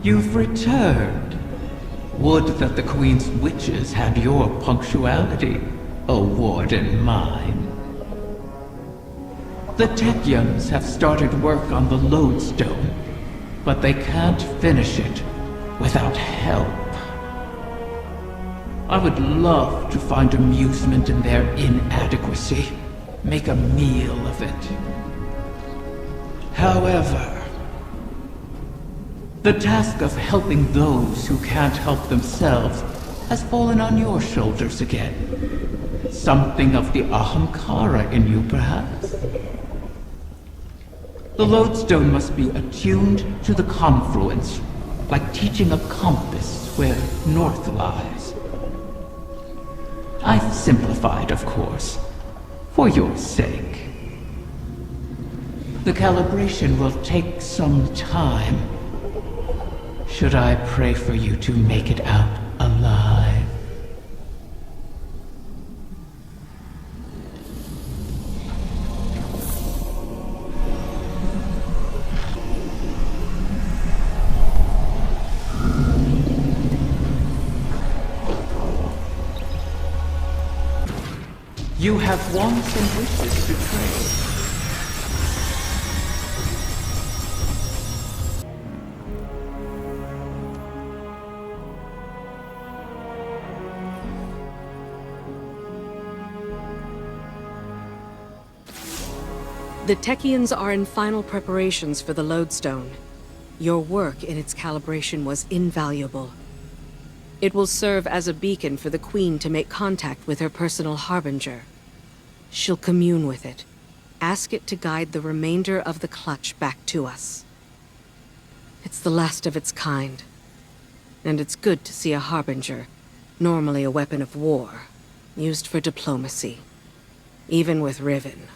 You've returned. Would that the Queen's witches had your punctuality, O Warden mine. The Techians have started work on the Lodestone, but they can't finish it without help. I would love to find amusement in their inadequacy, make a meal of it. However, the task of helping those who can't help themselves has fallen on your shoulders again. Something of the Ahamkara in you, perhaps? The Lodestone must be attuned to the confluence, like teaching a compass where north lies. I've simplified, of course, for your sake. The calibration will take some time. Should I pray for you to make it out alive? You have wants and wishes to trade. The Techians are in final preparations for the Lodestone. Your work in its calibration was invaluable. It will serve as a beacon for the Queen to make contact with her personal harbinger. She'll commune with it. Ask it to guide the remainder of the clutch back to us. It's the last of its kind. And it's good to see a harbinger, normally a weapon of war, used for diplomacy. Even with Riven.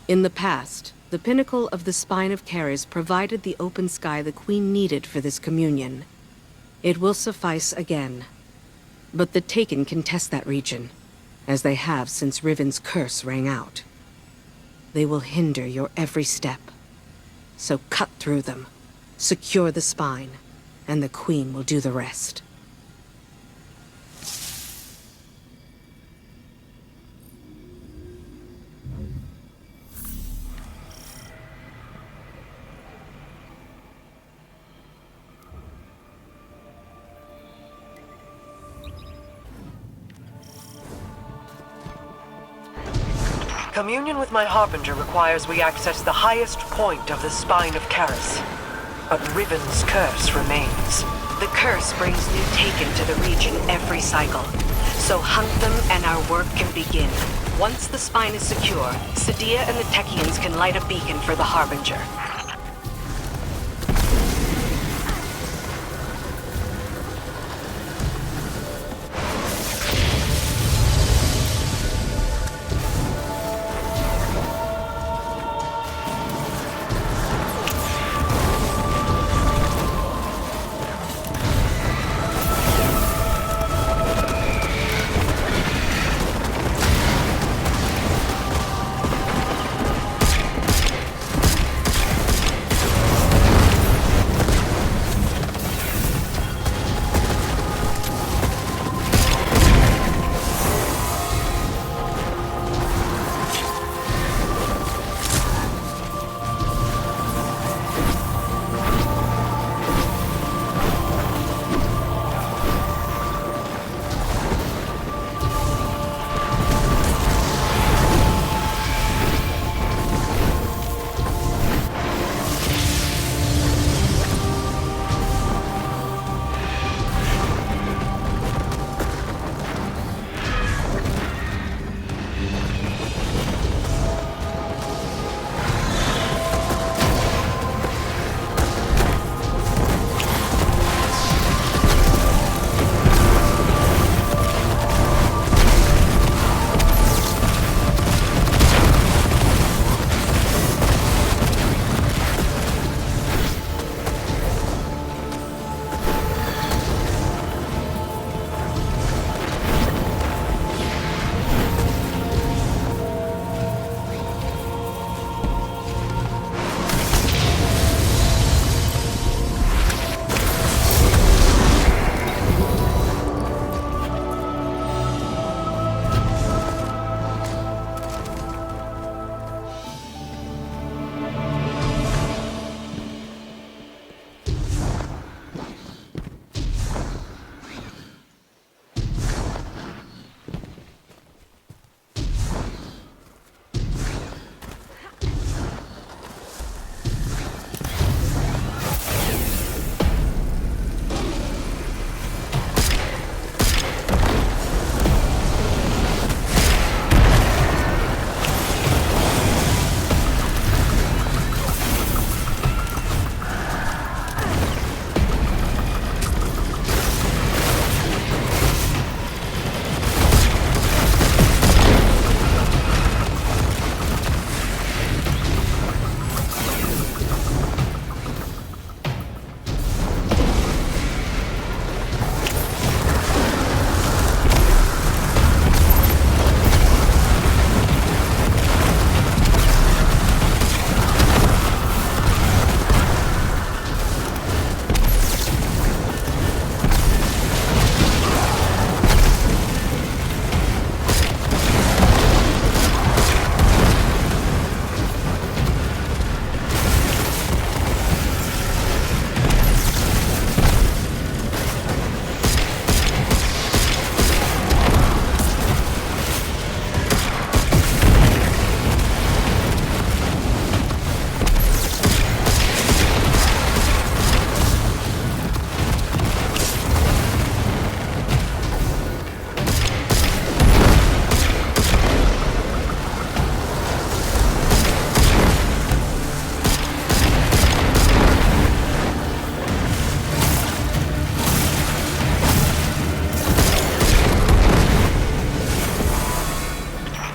In the past, the pinnacle of the Spine of Keres provided the open sky the Queen needed for this communion. It will suffice again. But the Taken can test that region, as they have since Riven's curse rang out. They will hinder your every step. So cut through them, secure the spine, and the Queen will do the rest. Communion with my Harbinger requires we access the highest point of the Spine of Keres. But Riven's curse remains. The curse brings new Taken to the region every cycle. So hunt them and our work can begin. Once the spine is secure, Sadia and the Techians can light a beacon for the Harbinger.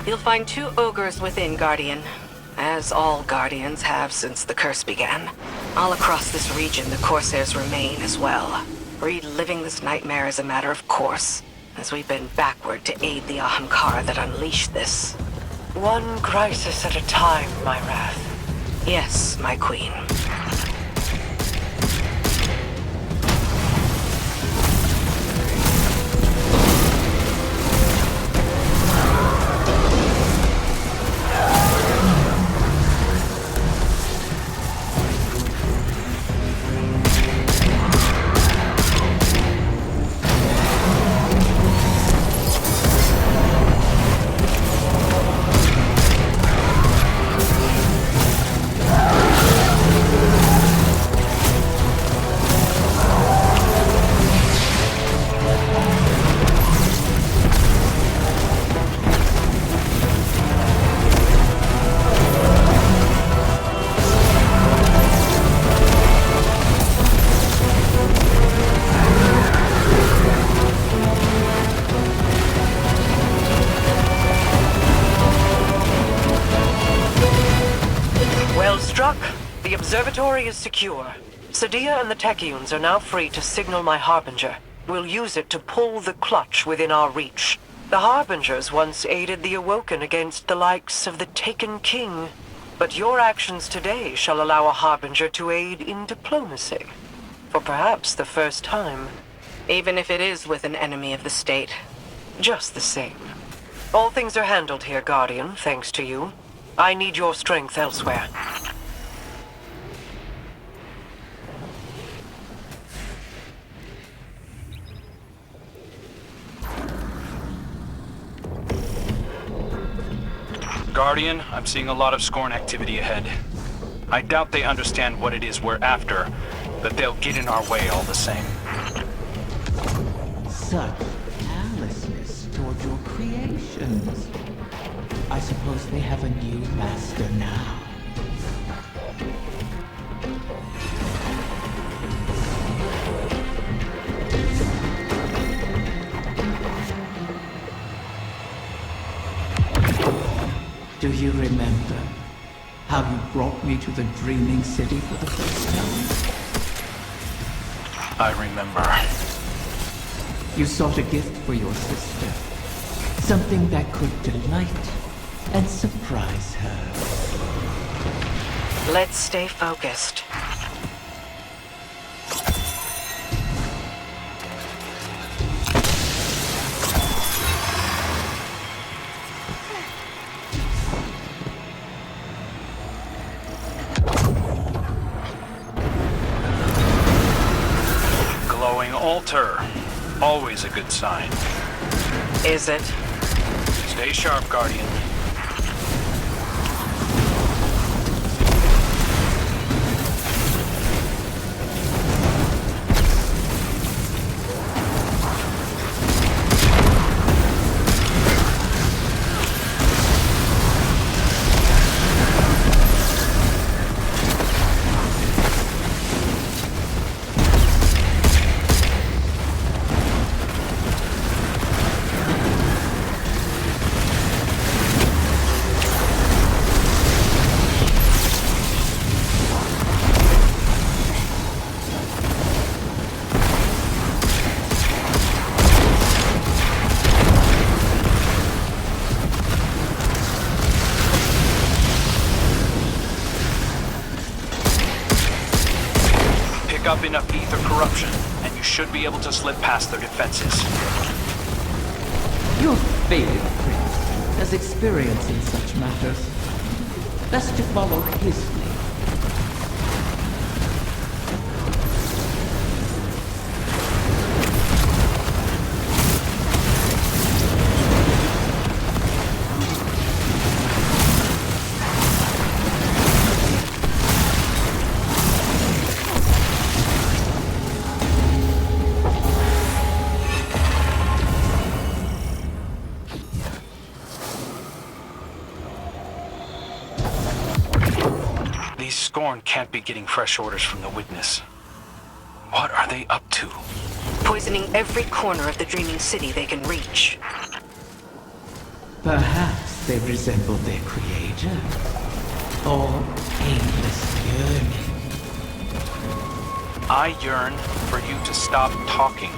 You'll find 2 ogres within, Guardian. As all Guardians have since the curse began. All across this region, the Corsairs remain as well. Reliving this nightmare is a matter of course, as we bend backward to aid the Ahamkara that unleashed this. One crisis at a time, my wrath. Yes, my queen. The observatory is secure. Sadia and the Techians are now free to signal my Harbinger. We'll use it to pull the clutch within our reach. The Harbingers once aided the Awoken against the likes of the Taken King. But your actions today shall allow a Harbinger to aid in diplomacy. For perhaps the first time. Even if it is with an enemy of the state. Just the same. All things are handled here, Guardian, thanks to you. I need your strength elsewhere. Guardian, I'm seeing a lot of Scorn activity ahead. I doubt they understand what it is we're after, but they'll get in our way all the same. Such callousness toward your creations. I suppose they have a new master now. Do you remember how you brought me to the Dreaming City for the first time? I remember. You sought a gift for your sister. Something that could delight and surprise her. Let's stay focused. Altar. Always a good sign. Is it? Stay sharp, Guardian. Up enough ether corruption, and you should be able to slip past their defenses. Your faded prince has experience in such matters. Best to follow his lead. Scorn can't be getting fresh orders from the Witness. What are they up to? Poisoning every corner of the Dreaming City they can reach. Perhaps they resemble their creator, or aimless yearning. I yearn for you to stop talking.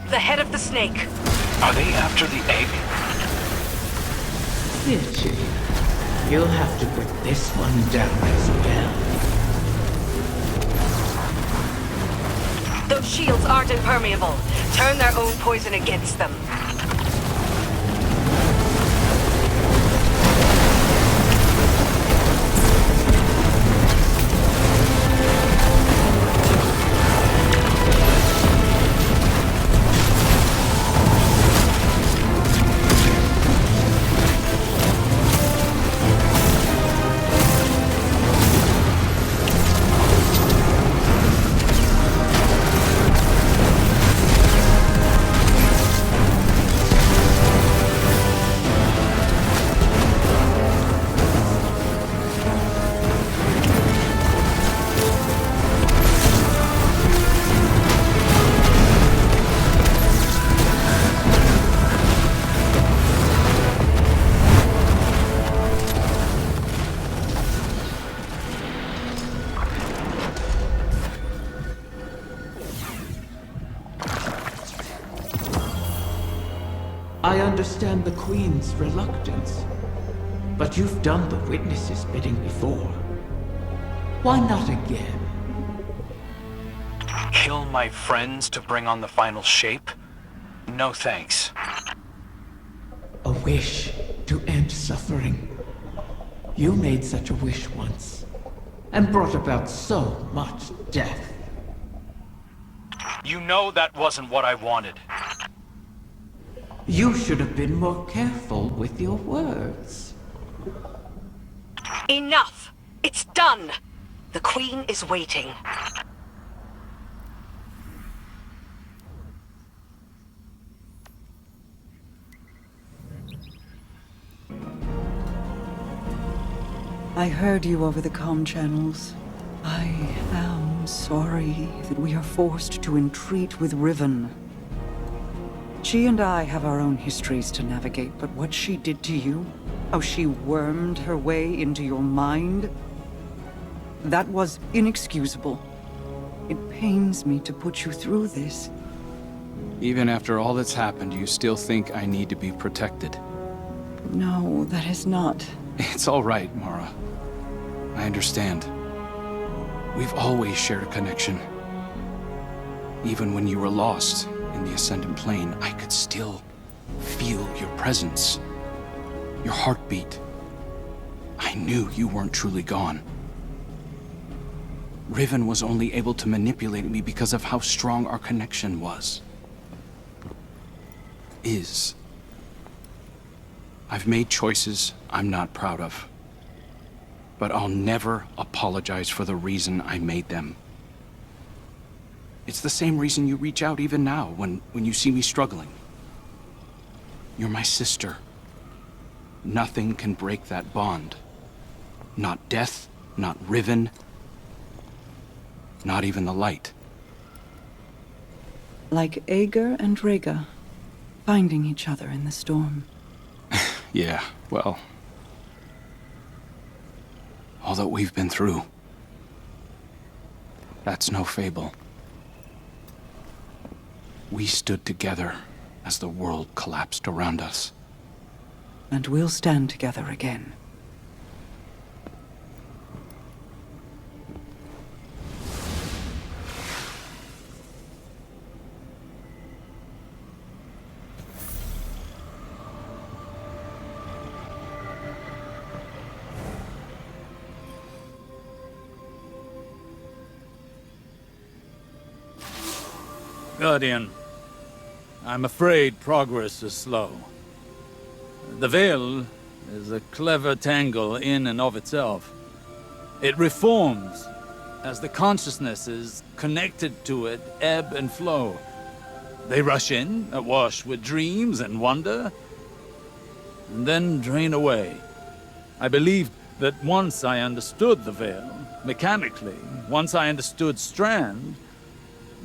The head of the snake. Are they after the egg? Virtue, you'll have to put this one down as well. Those shields aren't impermeable. Turn their own poison against them. I understand the Queen's reluctance, but you've done the witness's bidding before. Why not again? Kill my friends to bring on the final shape? No thanks. A wish to end suffering. You made such a wish once, and brought about so much death. You know that wasn't what I wanted. You should have been more careful with your words. Enough! It's done! The Queen is waiting. I heard you over the comm channels. I am sorry that we are forced to entreat with Riven. She and I have our own histories to navigate, but what she did to you, how she wormed her way into your mind, that was inexcusable. It pains me to put you through this. Even after all that's happened, you still think I need to be protected? No, that is not. It's all right, Mara. I understand. We've always shared a connection. Even when you were lost in the Ascendant Plane, I could still feel your presence. Your heartbeat. I knew you weren't truly gone. Riven was only able to manipulate me because of how strong our connection was. Is. I've made choices I'm not proud of. But I'll never apologize for the reason I made them. It's the same reason you reach out even now, when you see me struggling. You're my sister. Nothing can break that bond. Not death, not Riven, not even the light. Like Ager and Rhaegar, finding each other in the storm. Yeah, well, all that we've been through, that's no fable. We stood together as the world collapsed around us. And we'll stand together again. Guardian, I'm afraid progress is slow. The Veil is a clever tangle in and of itself. It reforms as the consciousnesses connected to it ebb and flow. They rush in, awash with dreams and wonder, and then drain away. I believed that once I understood the Veil, mechanically, once I understood Strand,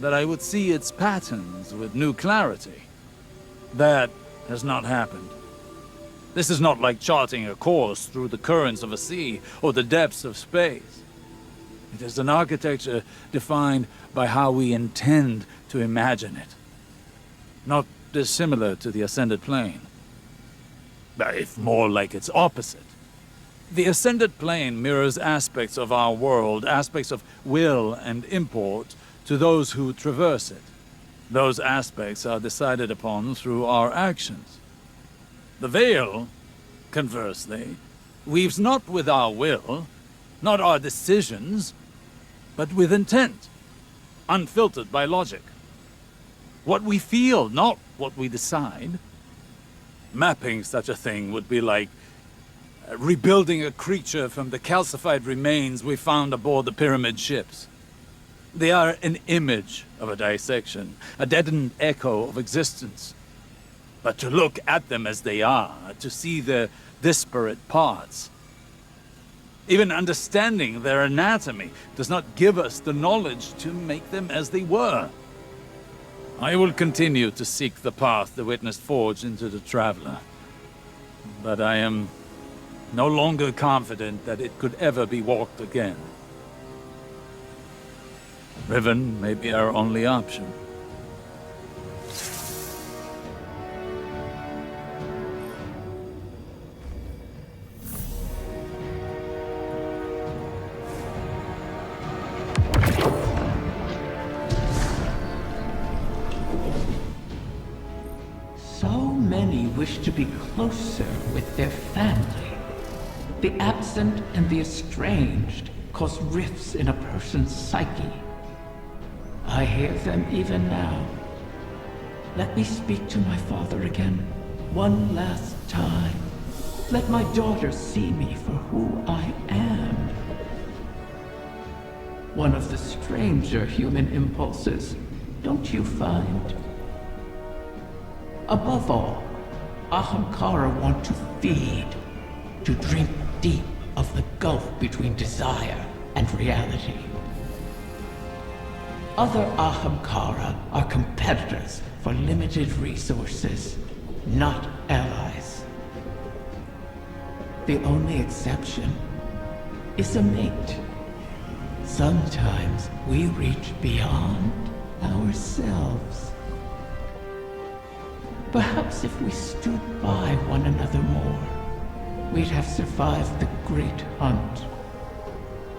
that I would see its patterns with new clarity. That has not happened. This is not like charting a course through the currents of a sea or the depths of space. It is an architecture defined by how we intend to imagine it. Not dissimilar to the Ascended Plane, but if more like its opposite. The Ascended Plane mirrors aspects of our world, aspects of will and import, to those who traverse it. Those aspects are decided upon through our actions. The Veil, conversely, weaves not with our will, not our decisions, but with intent, unfiltered by logic. What we feel, not what we decide. Mapping such a thing would be like rebuilding a creature from the calcified remains we found aboard the pyramid ships. They are an image of a dissection, a deadened echo of existence. But to look at them as they are, to see their disparate parts, even understanding their anatomy does not give us the knowledge to make them as they were. I will continue to seek the path the Witness forged into the Traveler, but I am no longer confident that it could ever be walked again. Riven may be our only option. So many wish to be closer with their family. The absent and the estranged cause rifts in a person's psyche. I hear them even now. Let me speak to my father again, one last time. Let my daughter see me for who I am. One of the stranger human impulses, don't you find? Above all, Ahamkara want to feed, to drink deep of the gulf between desire and reality. Other Ahamkara are competitors for limited resources, not allies. The only exception is a mate. Sometimes we reach beyond ourselves. Perhaps if we stood by one another more, we'd have survived the great hunt.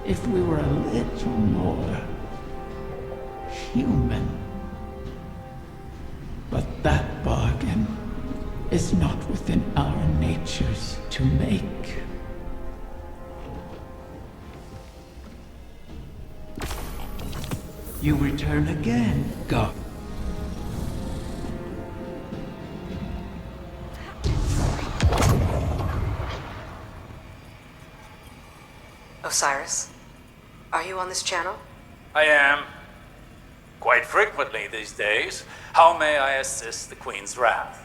If we were a little more human. But that bargain is not within our natures to make. You return again, God. Osiris, are you on this channel? I am. Quite frequently these days. How may I assist the Queen's wrath?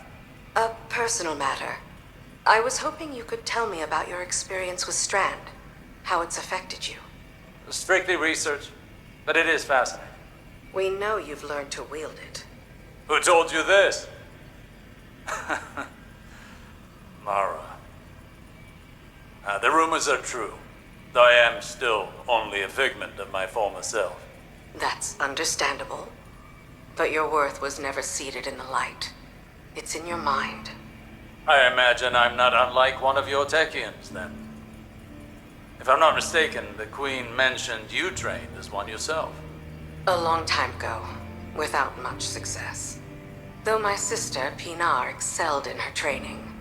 A personal matter. I was hoping you could tell me about your experience with Strand, how it's affected you. Strictly research, but it is fascinating. We know you've learned to wield it. Who told you this? Mara. The rumors are true, though I am still only a figment of my former self. That's understandable. But your worth was never seated in the light. It's in your mind. I imagine I'm not unlike one of your Techians, then. If I'm not mistaken, the Queen mentioned you trained as one yourself. A long time ago, without much success. Though my sister, Pinar, excelled in her training.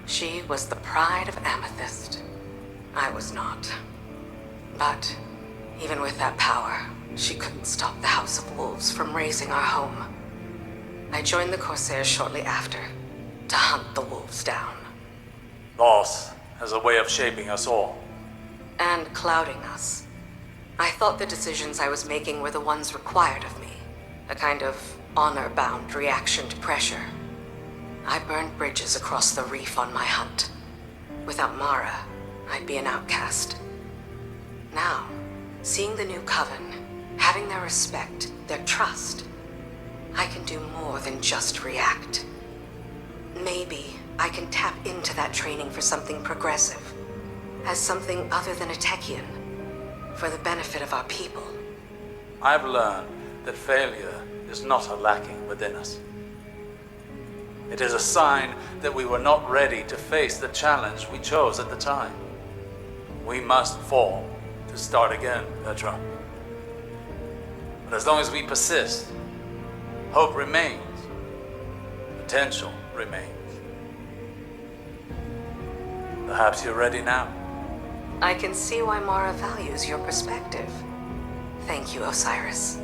She was the pride of Amethyst. I was not. But, even with that power, she couldn't stop the House of Wolves from razing our home. I joined the Corsairs shortly after, to hunt the wolves down. Loss has a way of shaping us all. And clouding us. I thought the decisions I was making were the ones required of me. A kind of honor-bound reaction to pressure. I burned bridges across the reef on my hunt. Without Mara, I'd be an outcast. Now, seeing the new coven, having their respect, their trust, I can do more than just react. Maybe I can tap into that training for something progressive, as something other than a Techian, for the benefit of our people. I've learned that failure is not a lacking within us. It is a sign that we were not ready to face the challenge we chose at the time. We must fall to start again, Petra. But as long as we persist, hope remains. Potential remains. Perhaps you're ready now. I can see why Mara values your perspective. Thank you, Osiris.